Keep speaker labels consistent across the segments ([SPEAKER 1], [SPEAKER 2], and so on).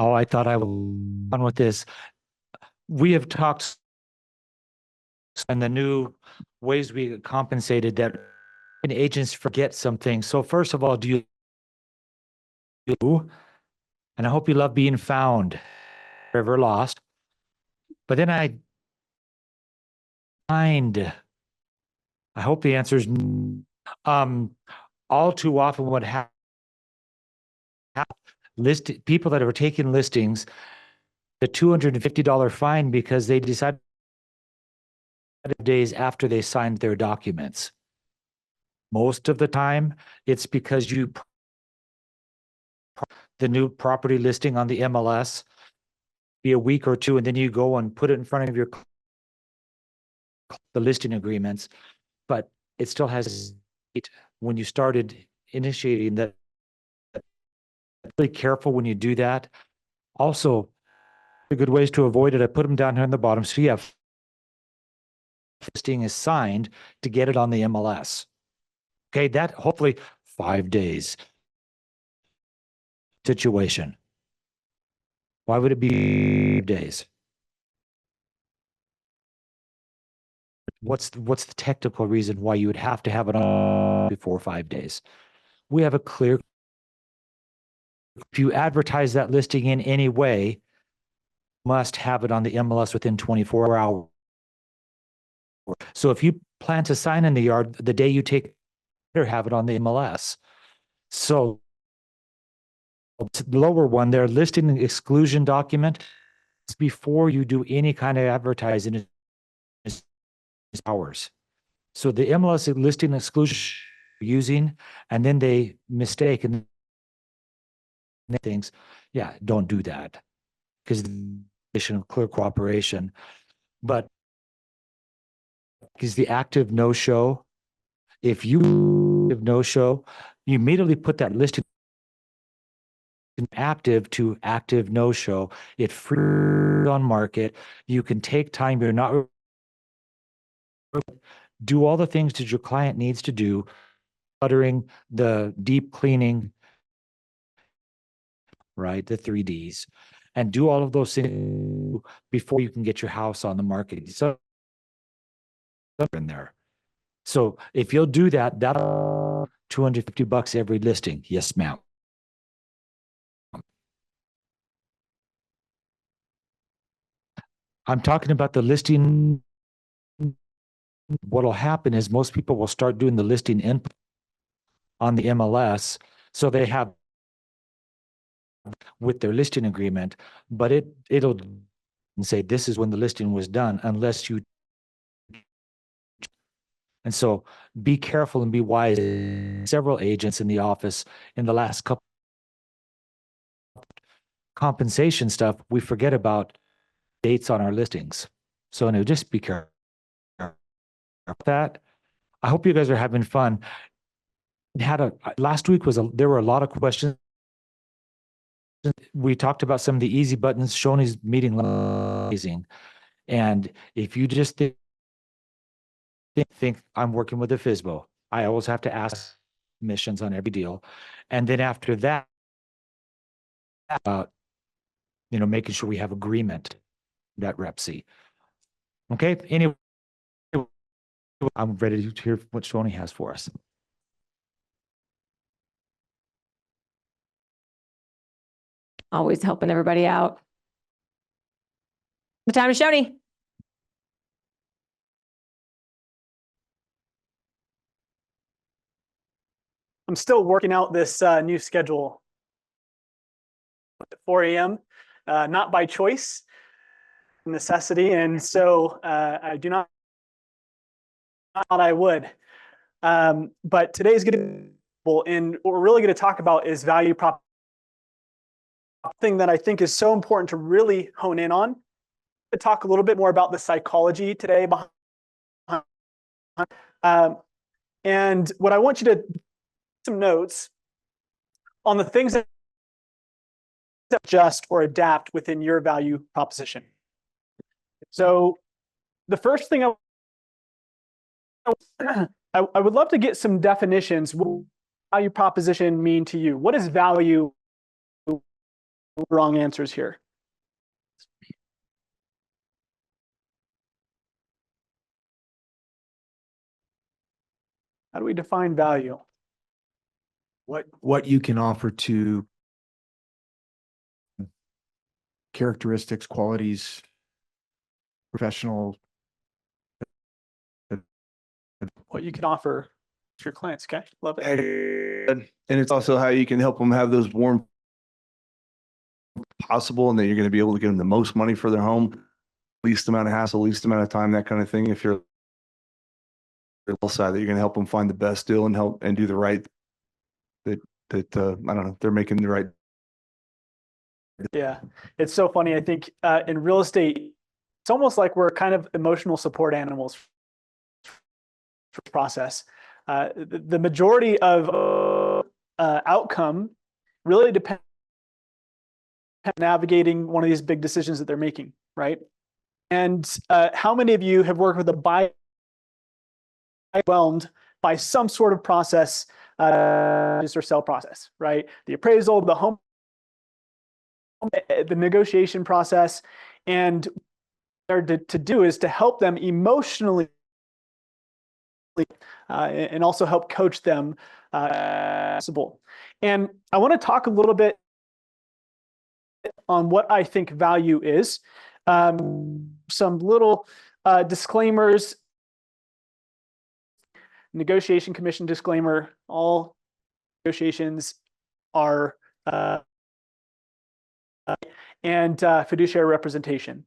[SPEAKER 1] Oh, I thought I would on with this. We have talked and the new ways we get compensated that agents forget something. So first of all, and I hope you love being found, ever lost. But then I hope the answer is all too often what happens people that are taking listings, the $250 fine because they decided days after they signed their documents. Most of the time, it's because the new property listing on the MLS be a week or two, and then you go and put it in front of the listing agreements, but it still has when you started initiating that. Really careful when you do that. Also, the good ways to avoid it, I put them down here on the bottom. So you have listing is signed to get it on the MLS. Okay, that hopefully 5 days situation. Why would it be 5 days? What's the technical reason why you would have to have it on before 5 days? We have a clear. If you advertise that listing in any way, must have it on the MLS within 24 hours. So if you plant a sign in the yard the day you take, better have it on the MLS. So the lower one there, listing exclusion document, before you do any kind of advertising is hours. So the MLS listing exclusion using, and then they mistake and things. Yeah, don't do that because of clear cooperation. But is the active no show. If you have no show, you immediately put that listing active to active no show. It frees on market. You can take time. You're not do all the things that your client needs to do, cluttering, the deep cleaning, right? The 3Ds, and do all of those things before you can get your house on the market. So in there. So if you'll do that, that's $250 every listing. Yes, ma'am. I'm talking about the listing. What'll happen is most people will start doing the listing input on the MLS. So they have with their listing agreement, but it'll say this is when the listing was done, unless you. And so be careful and be wise. Several agents in the office in the last couple compensation stuff, we forget about dates on our listings. So no, just be careful that. I hope you guys are having fun. Last week there were a lot of questions. We talked about some of the easy buttons. Shoney's meeting amazing. And if you just think I'm working with a FISBO, I always have to ask missions on every deal. And then after that, making sure we have agreement that rep C. Okay. Anyway, I'm ready to hear what Shoney has for us.
[SPEAKER 2] Always helping everybody out. The time is Shoney.
[SPEAKER 3] I'm still working out this new schedule at 4 a.m., not by choice, necessity. And so I do not thought I would. But today's going to be, and what we're really going to talk about is value prop. Thing that I think is so important to really hone in on. To talk a little bit more about the psychology today behind. And what I want you to some notes on the things that adjust or adapt within your value proposition. So the first thing I would love to get some definitions. What does value proposition mean to you? What is value? wrong answers here. How do we define value?
[SPEAKER 4] What you can offer to characteristics, qualities, professional.
[SPEAKER 3] What you can offer to your clients. Okay, love it.
[SPEAKER 5] And it's also how you can help them have those warm possible, and that you're going to be able to give them the most money for their home, least amount of hassle, least amount of time, that kind of thing. If you're side that you're going to help them find the best deal and help and do the right that I don't know, they're making the right.
[SPEAKER 3] Yeah, it's so funny. I think in real estate, it's almost like we're kind of emotional support animals for the process. The majority of outcome really depends on navigating one of these big decisions that they're making, right? And how many of you have worked with a buyer overwhelmed by some sort of process, or sell process, right? The appraisal, the home, the negotiation process, and what they're to do is to help them emotionally and also help coach them possible. And I want to talk a little bit on what I think value is. Some little disclaimers. Negotiation commission disclaimer: all negotiations are and fiduciary representation.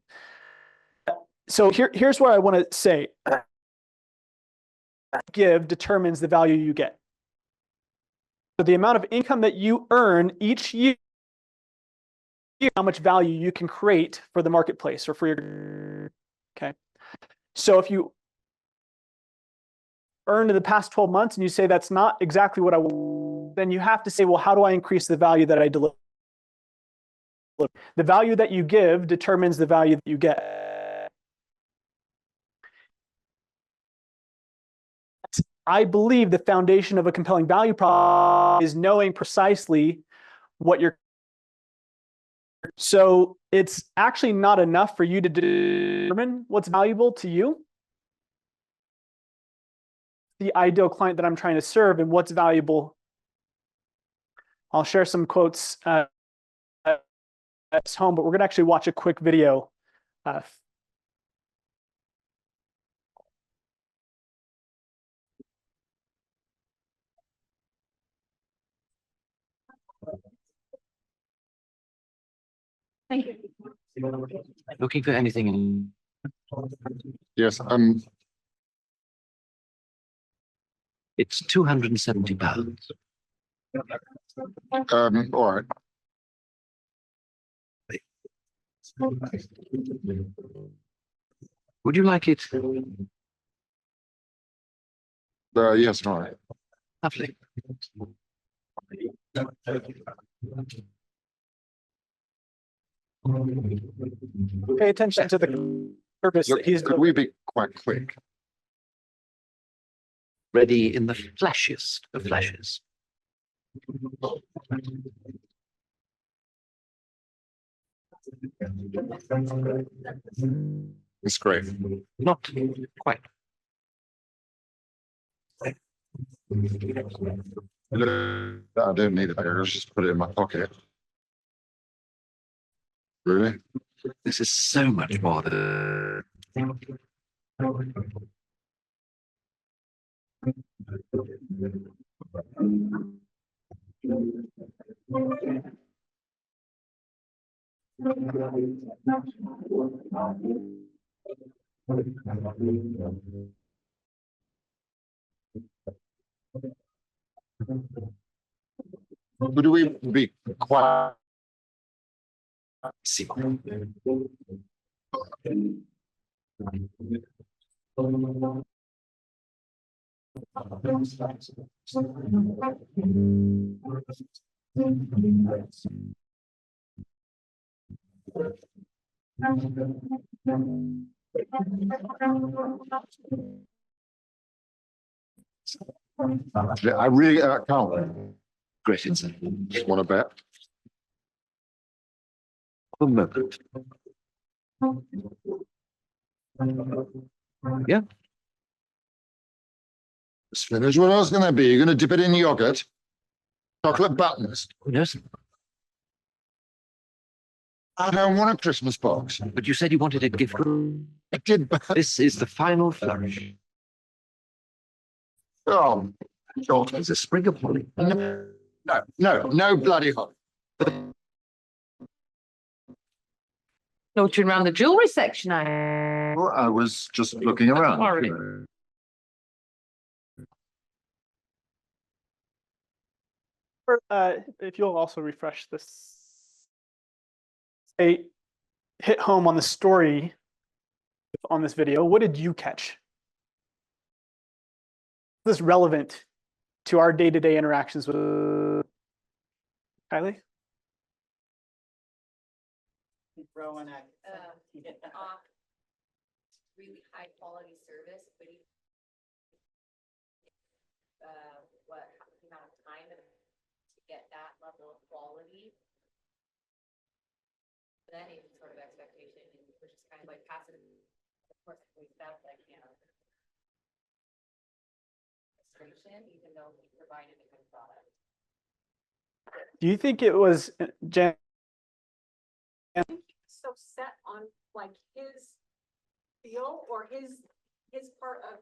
[SPEAKER 3] So here's what I want to say. Give determines the value you get. So the amount of income that you earn each year, how much value you can create for the marketplace or for your, okay. So if you earned in the past 12 months and you say that's not exactly what I want, then you have to say, well, how do I increase the value that I deliver? The value that you give determines the value that you get. I believe the foundation of a compelling value prop is knowing precisely what you're. So it's actually not enough for you to determine what's valuable to you, the ideal client that I'm trying to serve, and what's valuable. I'll share some quotes at home, but we're going to actually watch a quick video.
[SPEAKER 2] Thank you.
[SPEAKER 1] Looking for anything in
[SPEAKER 6] Yes,
[SPEAKER 1] it's £270.
[SPEAKER 6] all right.
[SPEAKER 1] Would you like it?
[SPEAKER 6] Yes, all right.
[SPEAKER 1] Lovely.
[SPEAKER 3] Pay attention to the purpose that he's
[SPEAKER 6] Could we be quite quick?
[SPEAKER 1] Ready in the flashiest of flashes.
[SPEAKER 6] It's great.
[SPEAKER 1] Not quite.
[SPEAKER 6] I don't need it there. Let's just put it in my pocket. Really?
[SPEAKER 1] This is so much more than
[SPEAKER 6] Would we be quite?
[SPEAKER 1] see.
[SPEAKER 6] I really can't.
[SPEAKER 1] Great, it's
[SPEAKER 6] Just want to bet. moment.
[SPEAKER 7] Yeah.
[SPEAKER 6] It's finished. What else gonna be? You're gonna dip it in yogurt? Chocolate buttons?
[SPEAKER 7] Yes,
[SPEAKER 6] I don't want a Christmas box.
[SPEAKER 7] but you said you wanted a gift.
[SPEAKER 6] I did, but,
[SPEAKER 7] This is the final flourish.
[SPEAKER 6] oh, God.
[SPEAKER 7] There's a sprig of holly.
[SPEAKER 6] No bloody holly.
[SPEAKER 2] Loitering around the jewelry section, I.
[SPEAKER 6] Well, I was just looking around.
[SPEAKER 2] Sorry.
[SPEAKER 3] If you'll also refresh this. Hit home on the story on this video. What did you catch? Is this relevant to our day-to-day interactions with Kylie?
[SPEAKER 8] Really high quality service, but even what the amount of time to get that level of quality. Then any sort of expectation, which is kind of like passive. Of course, we felt like, even though he provided a good product.
[SPEAKER 3] Do you think it was Jen?
[SPEAKER 2] So set on like his feel or his part of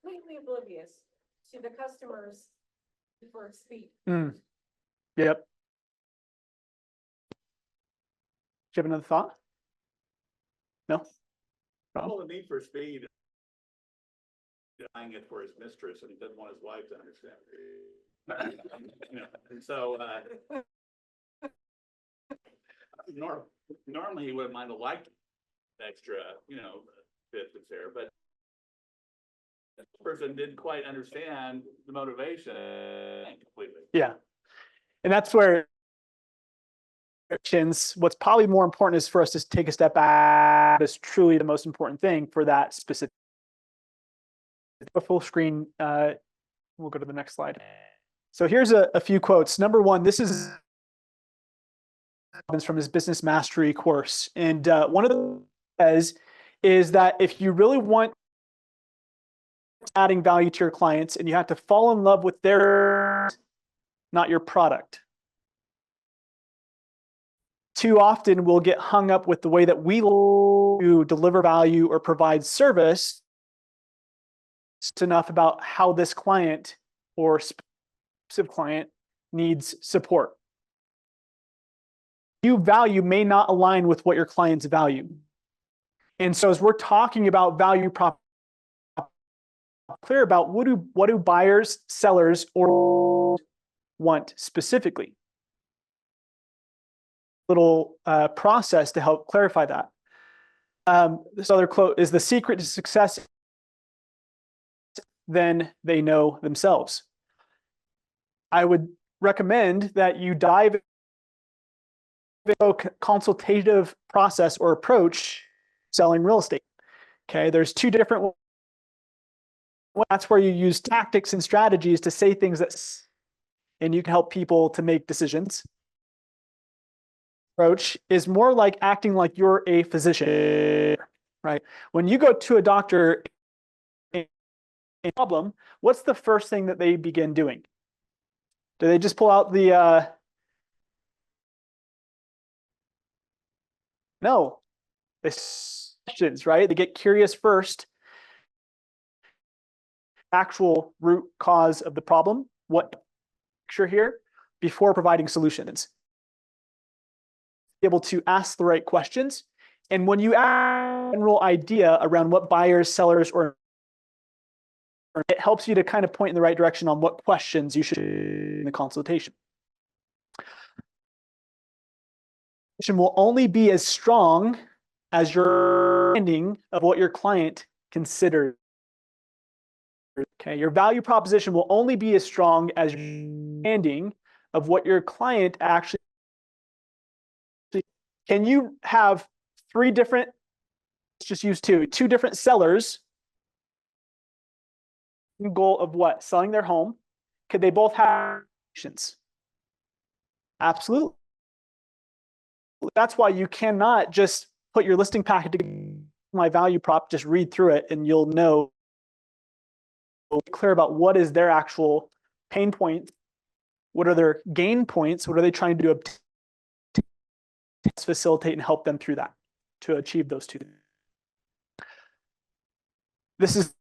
[SPEAKER 2] completely oblivious to the customer's preferred speed.
[SPEAKER 3] Yep. Do you have another thought? No?
[SPEAKER 9] Well, the need for speed. Buying it for his mistress, and he doesn't want his wife to understand. And so, normally he wouldn't mind a like extra, bit that's there, but this person didn't quite understand the motivation completely.
[SPEAKER 3] Yeah. And that's where what's probably more important is for us to take a step back. Is truly the most important thing for that specific. A full screen. We'll go to the next slide. So here's a few quotes. Number one, this is from his business mastery course. And one of the says is that if you really want adding value to your clients, and you have to fall in love with their, not your product. Too often we'll get hung up with the way that we deliver value or provide service. It's enough about how this client or specific client needs support. You value may not align with what your clients value. And so as we're talking about value prop, clear about what do buyers, sellers, or want specifically. Little process to help clarify that. This other quote is: the secret to success, then they know themselves. I would recommend that you dive into a consultative process or approach selling real estate. Okay, there's two different. That's where you use tactics and strategies to say things that, and you can help people to make decisions. Approach is more like acting like you're a physician, right? When you go to a doctor, a problem, what's the first thing that they begin doing? Do they just pull out the, no, they questions, right? They get curious first. Actual root cause of the problem, what picture here, before providing solutions. Able to ask the right questions. And when you have a general idea around what buyers, sellers, or it helps you to kind of point in the right direction on what questions you should in the consultation. Will only be as strong as your understanding of what your client considers. Okay, your value proposition will only be as strong as your understanding of what your client actually. Can you have three different, let's just use two different sellers, goal of what? Selling their home. Could they both have options? Absolutely. That's why you cannot just put your listing packet to my value prop, just read through it and you'll know clear about what is their actual pain point, what are their gain points, what are they trying to do to facilitate and help them through that to achieve those two. This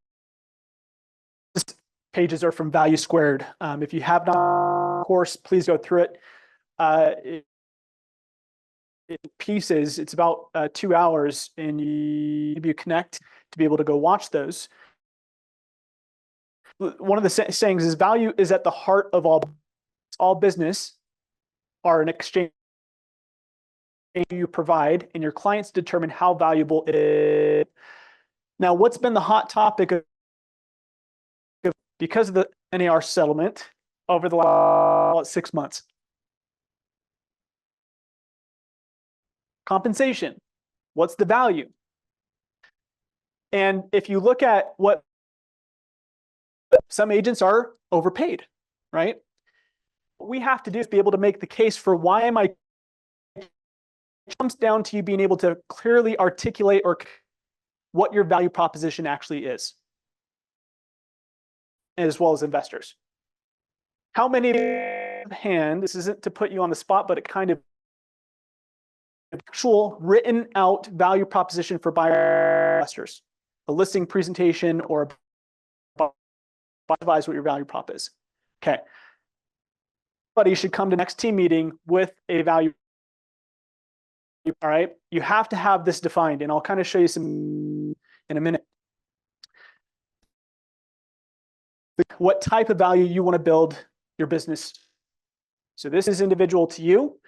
[SPEAKER 3] pages are from Value Squared. If you have not course, please go through it. In pieces, it's about 2 hours, and you connect to be able to go watch those. One of the sayings is value is at the heart of all business are an exchange you provide, and your clients determine how valuable it is. Now, what's been the hot topic because of the NAR settlement over the last 6 months? Compensation. What's the value? And if you look at what some agents are overpaid, right? What we have to do is be able to make the case for why am I. It comes down to you being able to clearly articulate or what your value proposition actually is, as well as investors. How many hand, this isn't to put you on the spot, but it kind of actual written out value proposition for buyer investors, a listing presentation or advise what your value prop is. Okay. Everybody should come to next team meeting with a value. All right. You have to have this defined, and I'll kind of show you some in a minute. What type of value you want to build your business. So this is individual to you.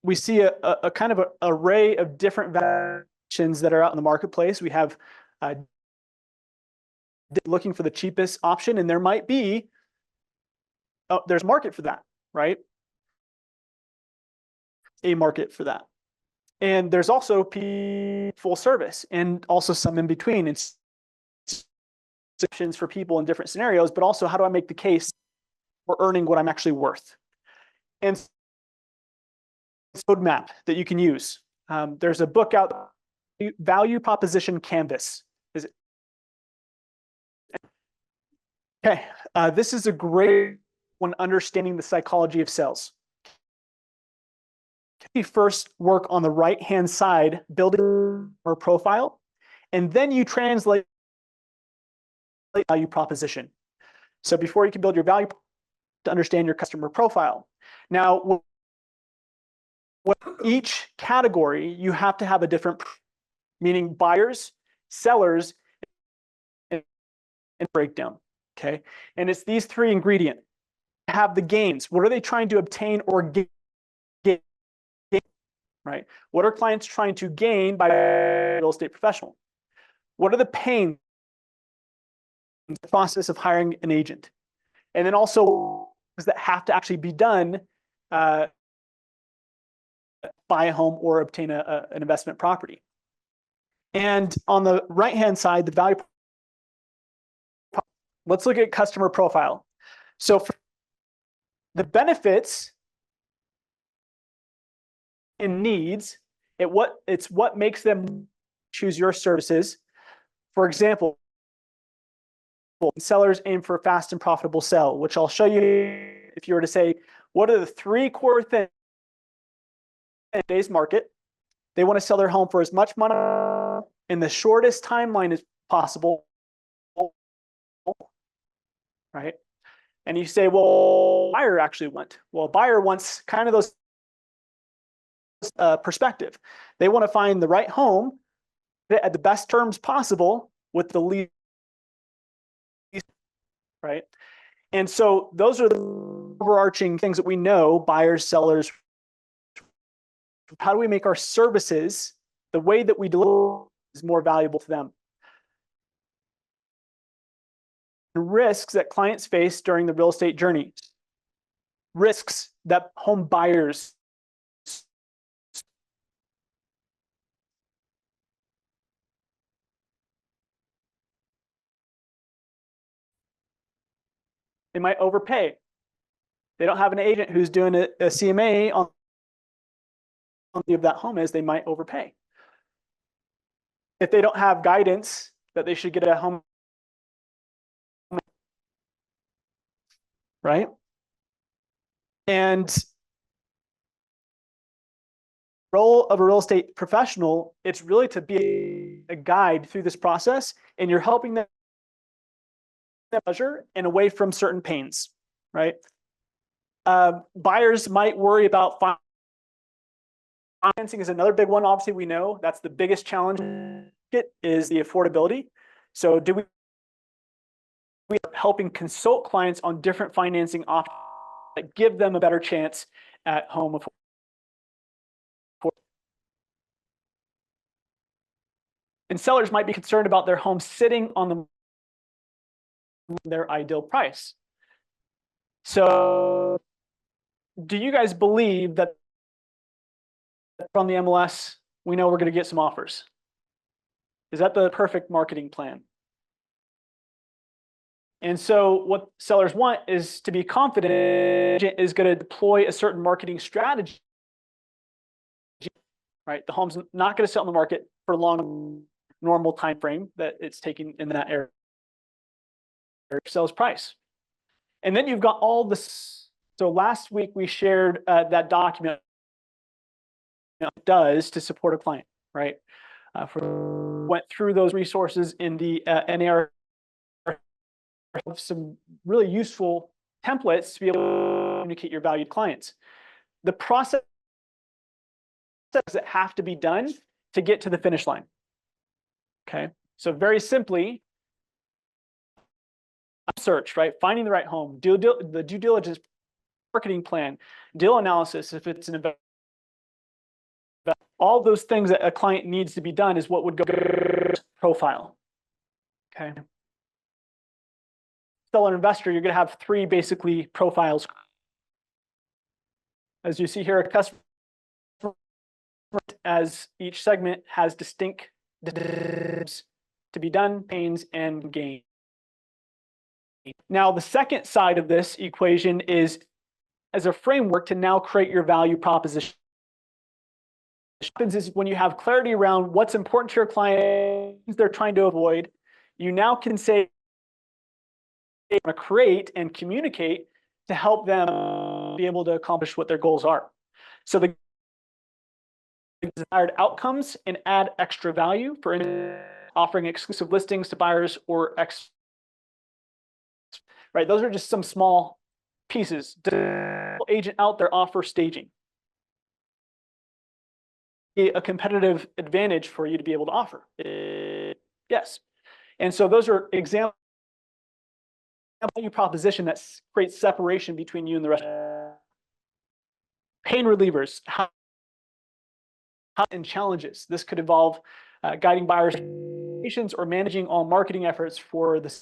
[SPEAKER 3] We see a kind of an array of different valuations that are out in the marketplace. We have looking for the cheapest option, and there might be, there's market for that, right? A market for that. And there's also full service and also some in between. It's options for people in different scenarios, but also how do I make the case for earning what I'm actually worth? And it's a roadmap that you can use. There's a book out, Value Proposition Canvas. Is it? Okay, this is a great one understanding the psychology of sales. You first work on the right-hand side, building a profile, and then you translate value proposition. So before you can build your value, to understand your customer profile. Now, each category, you have to have a different, meaning buyers, sellers, and breakdown. Okay, and it's these three ingredients. Have the gains. What are they trying to obtain or get? Right? What are clients trying to gain by a real estate professional? What are the pains in the process of hiring an agent? And then also that have to actually be done buy a home or obtain an investment property. And on the right-hand side, the value. Let's look at customer profile. So for the benefits and needs, it's what makes them choose your services. For example, sellers aim for a fast and profitable sell, which I'll show you if you were to say, what are the 3 core things in today's market? They want to sell their home for as much money in the shortest timeline as possible, right? And you say, well, buyer actually wants. Well, buyer wants kind of those perspective. They want to find the right home at the best terms possible with the least, right? And so those are the overarching things that we know, buyers, sellers. How do we make our services, the way that we deliver is more valuable to them? Risks that clients face during the real estate journey. Risks that home buyers they might overpay. They don't have an agent who's doing a CMA on of that home is, they might overpay. If they don't have guidance that they should get a home, right? And role of a real estate professional, it's really to be a guide through this process, and you're helping them pleasure and away from certain pains, right? Buyers might worry about financing is another big one. Obviously, we know that's the biggest challenge is the affordability. So we are helping consult clients on different financing options that give them a better chance at home. And sellers might be concerned about their home sitting on their ideal price. So do you guys believe that from the MLS, we know we're going to get some offers? Is that the perfect marketing plan? And so what sellers want is to be confident agent is going to deploy a certain marketing strategy, right? The home's not going to sit on the market for a long, normal time frame that it's taking in that area. Sales price. And then you've got all this. So last week we shared that document it does to support a client, right? Went through those resources in the NAR, some really useful templates to be able to communicate your valued clients. The process that have to be done to get to the finish line. Okay, so very simply, search, right? Finding the right home, the due diligence, marketing plan, deal analysis, if it's an investment. All those things that a client needs to be done is what would go profile. Okay. Seller investor, you're going to have three basically profiles. As you see here, a customer, as each segment has distinct to be done, pains, and gain. Now, the second side of this equation is as a framework to now create your value proposition. What happens is when you have clarity around what's important to your client, they're trying to avoid, you now can say, create and communicate to help them be able to accomplish what their goals are. So the desired outcomes and add extra value for offering exclusive listings to buyers or right? Those are just some small pieces. Agent out there offer staging. A competitive advantage for you to be able to offer. Yes. And so those are examples of value proposition that creates separation between you and the rest. Pain relievers and challenges. This could involve guiding buyers or managing all marketing efforts for the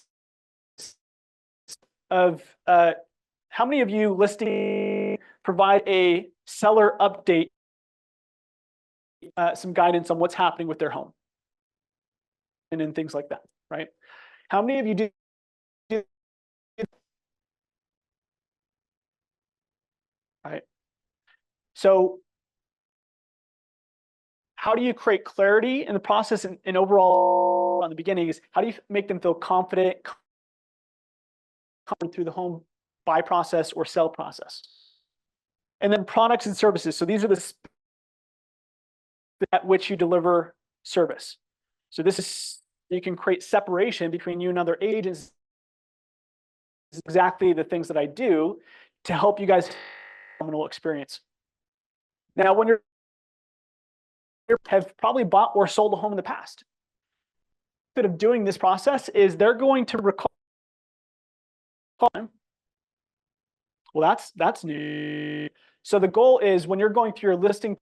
[SPEAKER 3] how many of you listing provide a seller update, some guidance on what's happening with their home and then things like that, right? How many of you do right? So how do you create clarity in the process and overall on the beginning is how do you make them feel confident through the home buy process or sell process? And then products and services. So these are the at which you deliver service. So this is, you can create separation between you and other agents. This is exactly the things that I do to help you guys have a phenomenal experience. Now, when you have probably bought or sold a home in the past, the benefit of doing this process is they're going to recall. Well, that's new. So the goal is when you're going through your listing,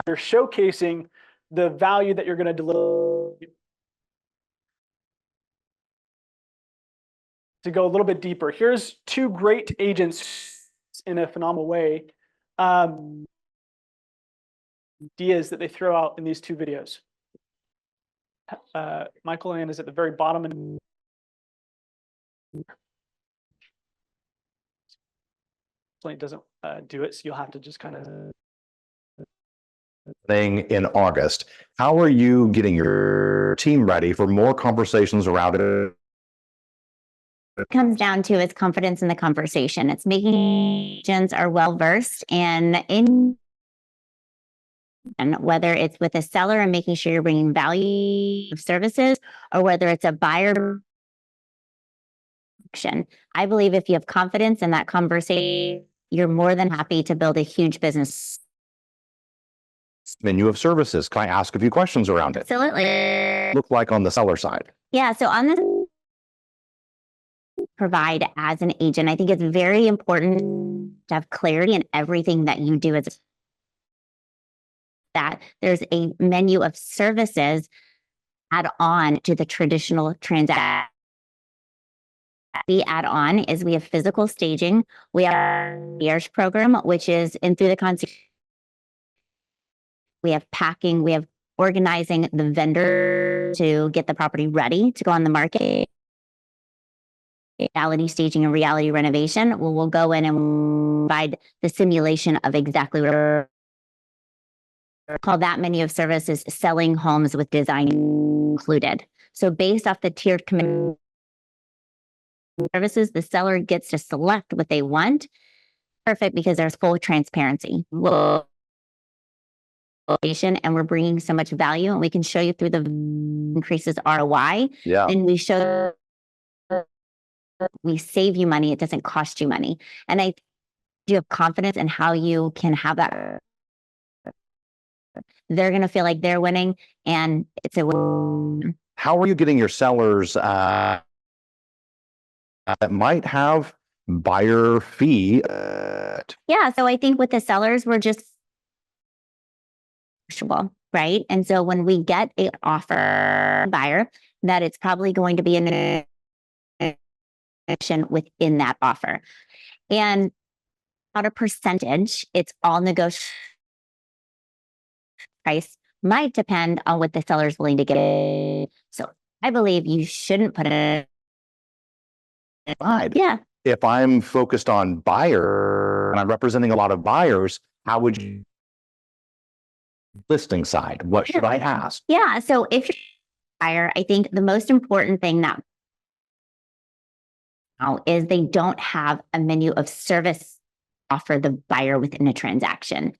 [SPEAKER 3] you're showcasing the value that you're going to deliver. To go a little bit deeper, here's two great agents in a phenomenal way. Ideas that they throw out in these two videos. Michael Ann is at the very bottom and it doesn't do it, so you'll have to just kind of
[SPEAKER 10] thing in August. How are you getting your team ready for more conversations around it?
[SPEAKER 11] Comes down to is confidence in the conversation. It's making agents are well versed and whether it's with a seller and making sure you're bringing value of services, or whether it's a buyer. I believe if you have confidence in that conversation, you're more than happy to build a huge business.
[SPEAKER 10] Menu of services. Can I ask a few questions around it?
[SPEAKER 11] Absolutely.
[SPEAKER 10] Look like on the seller side.
[SPEAKER 11] Yeah. So on this provide as an agent, I think it's very important to have clarity in everything that you do as that there's a menu of services add on to the traditional transaction. We add on is we have physical staging, we have concierge program, which is in through the concierge. We have packing, we have organizing the vendor to get the property ready to go on the market. Reality staging and reality renovation. We'll go in and provide the simulation of exactly what call that menu of services selling homes with design included. So based off the tiered commitment services, the seller gets to select what they want. Perfect, because there's full transparency. And we're bringing so much value, and we can show you through the increases ROI.
[SPEAKER 10] Yeah.
[SPEAKER 11] And we show we save you money. It doesn't cost you money. And I do have confidence in how you can have that. They're going to feel like they're winning, and it's a win.
[SPEAKER 10] How are you getting your sellers that might have buyer fee?
[SPEAKER 11] Yeah. So I think with the sellers, we're just right. And so when we get an offer buyer, that it's probably going to be an within that offer. And not a percentage, it's all negotiable. Price might depend on what the seller is willing to get. So I believe you shouldn't put it
[SPEAKER 10] Right.
[SPEAKER 11] Yeah.
[SPEAKER 10] If I'm focused on buyer and I'm representing a lot of buyers, how would you listing side? What should I ask?
[SPEAKER 11] Yeah. So if you're a buyer, I think the most important thing now is they don't have a menu of service offer the buyer within a transaction.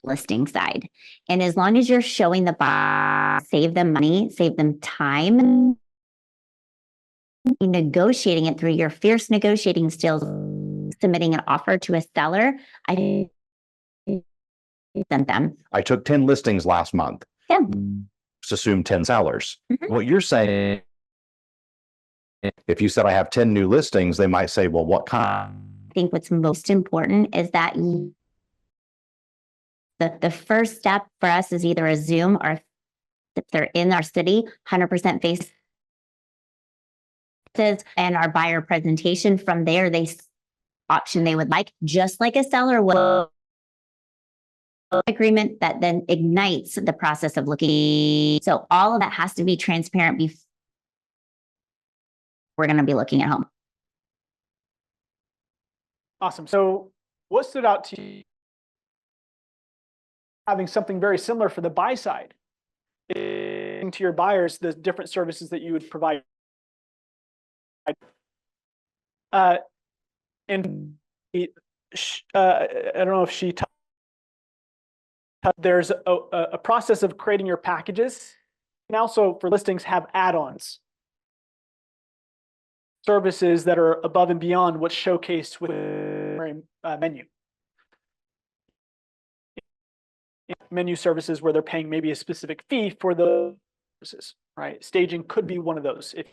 [SPEAKER 11] Listing side. And as long as you're showing the buyer, save them money, save them time, negotiating it through your fierce negotiating skills, submitting an offer to a seller, I sent them.
[SPEAKER 10] I took 10 listings last month.
[SPEAKER 11] Yeah.
[SPEAKER 10] Just assume 10 sellers.
[SPEAKER 11] Mhm.
[SPEAKER 10] What you're saying, if you said I have 10 new listings, they might say, well, what kind?
[SPEAKER 11] I think what's most important is that the first step for us is either a Zoom, or if they're in our city, 100% face and our buyer presentation. From there, they option they would like, just like a seller will agreement that then ignites the process of looking. So all of that has to be transparent before we're going to be looking at home.
[SPEAKER 3] Awesome. So what stood out to you having something very similar for the buy side? To your buyers, the different services that you would provide. And I don't know if she there's a process of creating your packages, and also for listings have add-ons, services that are above and beyond what's showcased with menu. Menu services where they're paying maybe a specific fee for the services, right? Staging could be one of those. If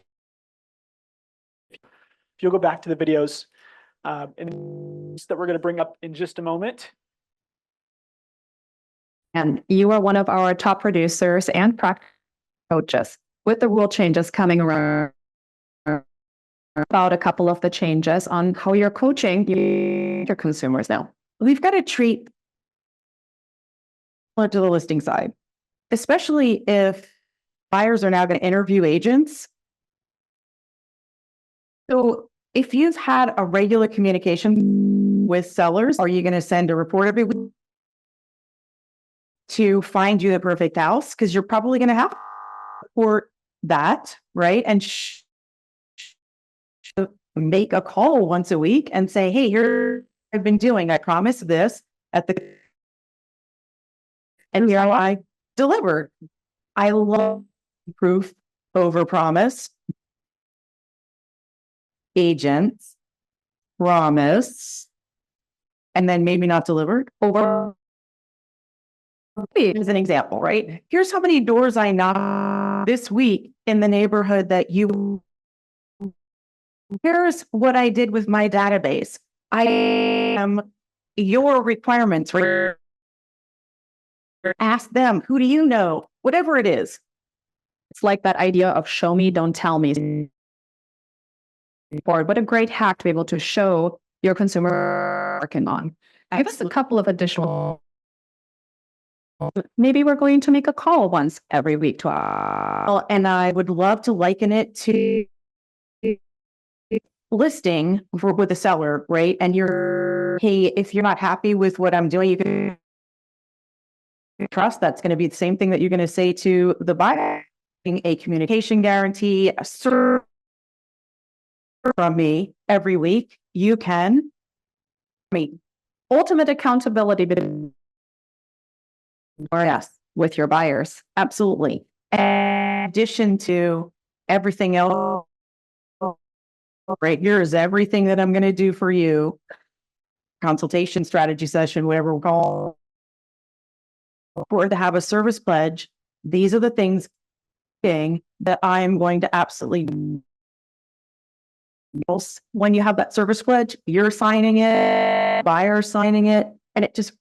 [SPEAKER 3] you'll go back to the videos and that we're going to bring up in just a moment.
[SPEAKER 12] And you are one of our top producers and coaches. With the rule changes coming around, about a couple of the changes on how you're coaching your consumers now. We've got to treat to the listing side, especially if buyers are now going to interview agents. So if you've had a regular communication with sellers, are you going to send a report every week? to find you the perfect house because you're probably going to have for that, right? And make a call once a week and say, hey, here I've been doing. I promised this at the and here I delivered. I love proof over promise. Agents promise and then maybe not delivered over. As an example, right? Here's how many doors I knocked this week in the neighborhood that you. Here's what I did with my database. I am your requirements for. Ask them, who do you know? Whatever it is. It's like that idea of show me, don't tell me. What a great hack to be able to show your consumer working on. Give us a couple of additional. Maybe we're going to make a call once every week to and I would love to liken it to listing with a seller, right? And you're, hey, if you're not happy with what I'm doing, you can trust that's going to be the same thing that you're going to say to the buyer. A communication guarantee, a service from me every week. You can. Ultimate accountability. Or yes, with your buyers. Absolutely. In addition to everything else, right? Here's everything that I'm going to do for you. Consultation, strategy session, whatever we're called. Or to have a service pledge. These are the things that I'm going to absolutely. When you have that service pledge, you're signing it, buyer signing it, and it just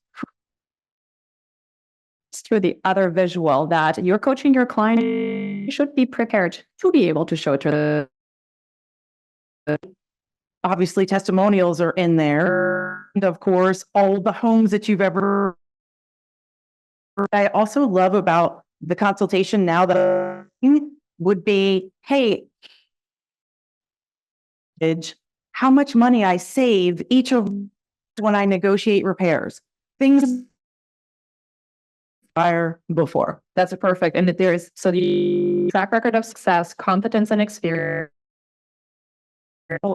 [SPEAKER 12] through the other visual that you're coaching your client, you should be prepared to be able to show it to the. Obviously, testimonials are in there. And of course, all the homes that you've ever. I also love about the consultation now that would be, hey, how much money I save each of when I negotiate repairs. Things buyer before. That's a perfect. And there's so the track record of success, competence, and experience.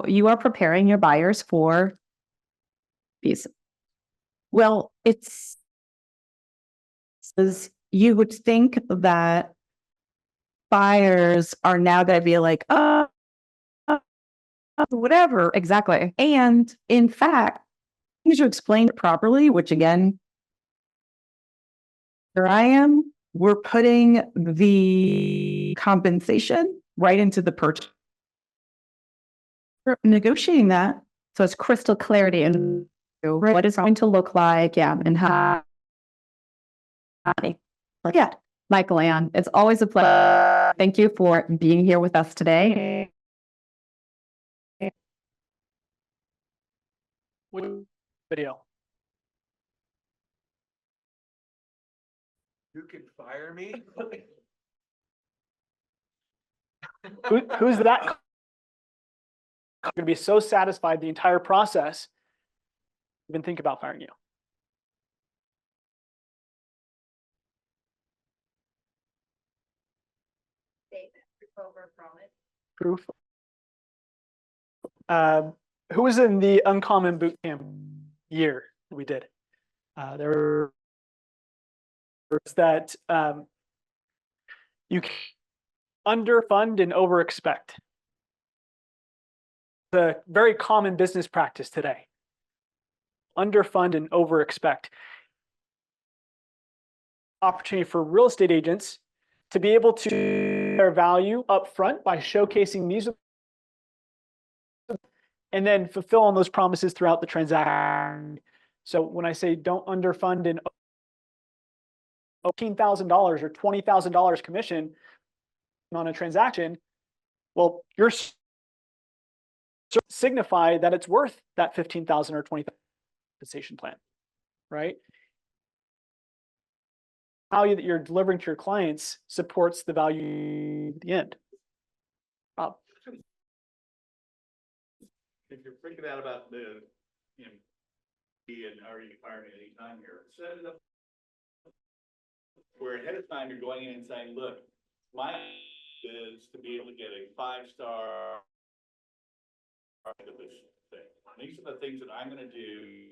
[SPEAKER 12] You are preparing your buyers for these. Well, it's you would think that buyers are now going to be like, whatever. Exactly. And in fact, you explain it properly, which again, here I am. We're putting the compensation right into the purchase. We're negotiating that. So it's crystal clarity and what it's going to look like. Yeah. And how. Yeah. Michael Ann, it's always a pleasure. Thank you for being here with us today.
[SPEAKER 3] Video.
[SPEAKER 7] You can fire me?
[SPEAKER 3] Who's that? I'm going to be so satisfied the entire process. Even think about firing you. Proof. Who was in the Uncommon Boot Camp year we did? There was that you can underfund and overexpect. The very common business practice today. Underfund and overexpect. Opportunity for real estate agents to be able to their value up front by showcasing these and then fulfill on those promises throughout the transaction. So when I say don't underfund and $15,000 or $20,000 commission on a transaction, well, you're signify that it's worth that 15,000 or 20,000 compensation plan, right? Value that you're delivering to your clients supports the value at the end.
[SPEAKER 9] If you're freaking out about the, and are you firing any time here? Set it up where ahead of time you're going in and saying, look, my is to be able to get a 5-star of this thing. And these are the things that I'm gonna do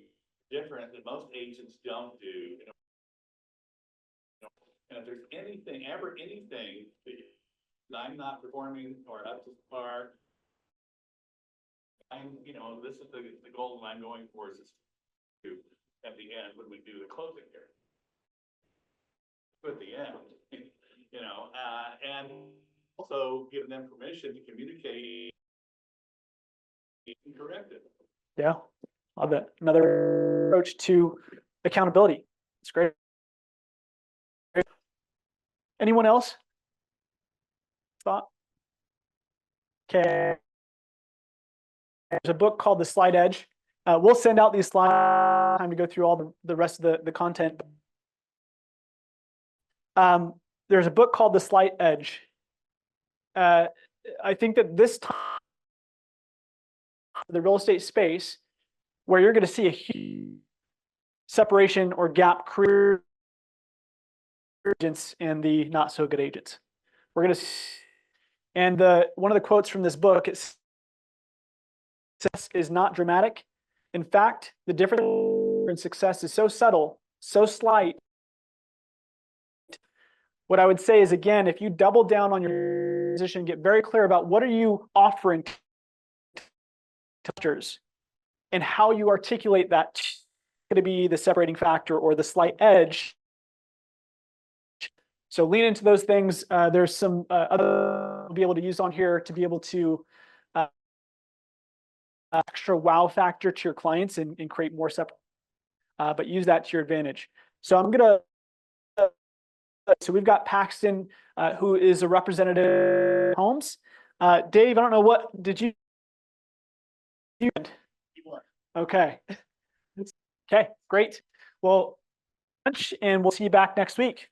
[SPEAKER 9] different that most agents don't do. You know, and if there's anything, ever anything that I'm not performing or up to par, this is the goal that I'm going for is to, at the end, when we do the closing here. At the end, and also give them permission to communicate and correct it.
[SPEAKER 3] Yeah, love that. Another approach to accountability. It's great. Anyone else? Thought? Okay. There's a book called The Slight Edge. We'll send out these slides. Time to go through all the rest of the content. There's a book called The Slight Edge. I think that this time, the real estate space, where you're going to see a huge separation or gap create agents and the not so good agents. We're going to, and one of the quotes from this book is, success is not dramatic. In fact, the difference in success is so subtle, so slight. What I would say is, again, if you double down on your position, get very clear about what are you offering to customers and how you articulate that going to be the separating factor or the slight edge. So lean into those things. There's some other we'll be able to use on here to be able to extra wow factor to your clients and create more separate, but use that to your advantage. So I'm gonna. So we've got Paxton, who is a representative of Homes. Dave, I don't know what did you? Okay. Okay, great. Well, and we'll see you back next week.